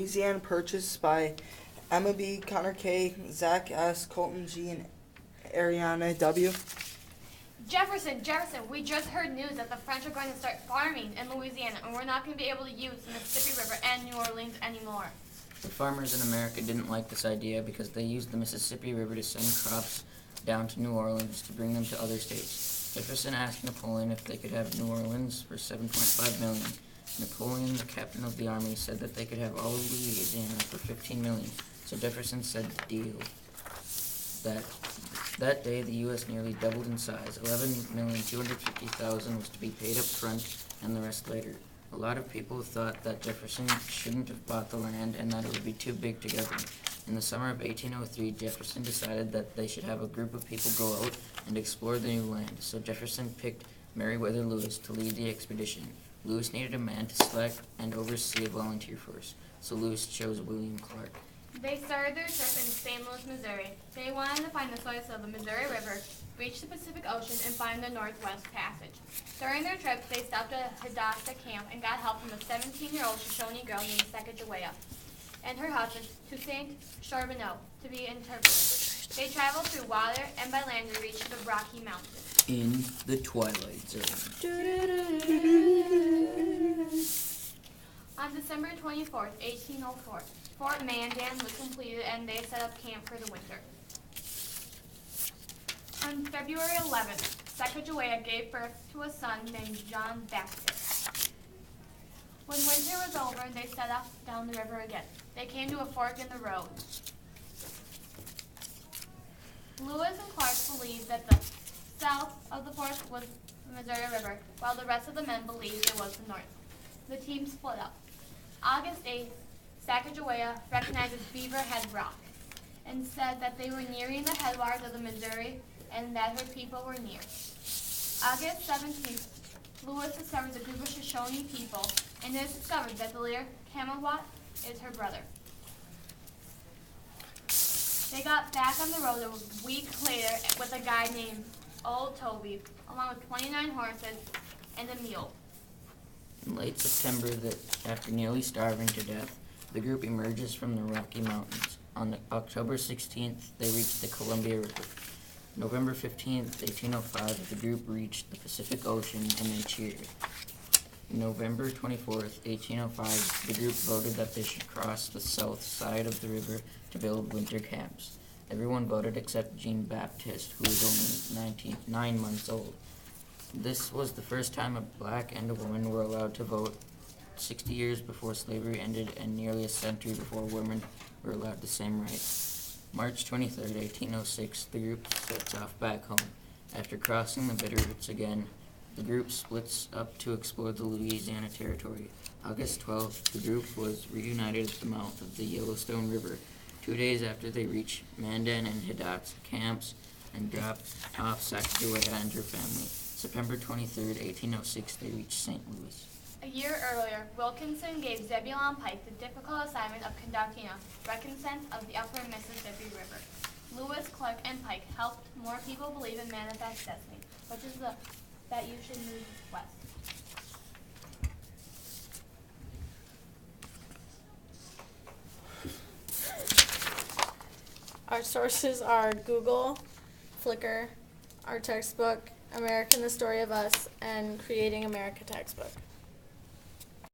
Louisiana, purchased by Emma B., Connor K., Zach S., Colton G., and Ariana W. Jefferson, we just heard news that the French are going to start farming in Louisiana, and we're not going to be able to use the Mississippi River and New Orleans anymore. The farmers in America didn't like this idea because they used the Mississippi River to send crops down to New Orleans to bring them to other states. Jefferson asked Napoleon if they could have New Orleans for $7.5 million. Napoleon, the captain of the army, said that they could have all of Louisiana for $15 million. So Jefferson said deal. That day, the U.S. nearly doubled in size. $11,250,000 was to be paid up front and the rest later. A lot of people thought that Jefferson shouldn't have bought the land and that it would be too big to govern. In the summer of 1803, Jefferson decided that they should have a group of people go out and explore the new land. So Jefferson picked Meriwether Lewis to lead the expedition. Lewis needed a man to select and oversee a volunteer force, so Lewis chose William Clark. They started their trip in St. Louis, Missouri. They wanted to find the source of the Missouri River, reach the Pacific Ocean, and find the Northwest Passage. During their trip, they stopped at a Hidatsa camp and got help from a 17-year-old Shoshone girl named Sacagawea and her husband, Toussaint Charbonneau, to be interpreters. They traveled through water and by land to reach the Rocky Mountains. In the Twilight Zone. On December 24th, 1804, Fort Mandan was completed and they set up camp for the winter. On February 11th, Sacagawea gave birth to a son named John Baptist. When winter was over, they set off down the river again. They came to a fork in the road. Lewis and Clark believed that the south of the fork was the Missouri River, while the rest of the men believed it was the north. The team split up. August 8th, Sacagawea recognized Beaver Head Rock and said that they were nearing the headwaters of the Missouri and that her people were near. August 17th, Lewis discovers a group of Shoshone people and it is discovered that the leader, Camelot, is her brother. They got back on the road a week later with a guy named Old Toby, along with 29 horses and a mule. In late September, after nearly starving to death, the group emerges from the Rocky Mountains. On October 16th, they reached the Columbia River. November 15th, 1805, the group reached the Pacific Ocean and they cheered. November 24th, 1805, the group voted that they should cross the south side of the river to build winter camps. Everyone voted except Jean Baptiste, who was only 9 months old. This was the first time a black and a woman were allowed to vote, 60 years before slavery ended and nearly a century before women were allowed the same rights. March 23, 1806, the group sets off back home. After crossing the Bitterroots again, the group splits up to explore the Louisiana Territory. August 12th, the group was reunited at the mouth of the Yellowstone River. 2 days after they reached Mandan and Hidatsa camps and dropped off Sacagawea and her family. September 23rd, 1806, they reached St. Louis. A year earlier, Wilkinson gave Zebulon Pike the difficult assignment of conducting a reconnaissance of the upper Mississippi River. Lewis, Clark, and Pike helped more people believe in manifest destiny, which is that you should move west. Our sources are Google, Flickr, our textbook, American the Story of Us, and Creating America textbook.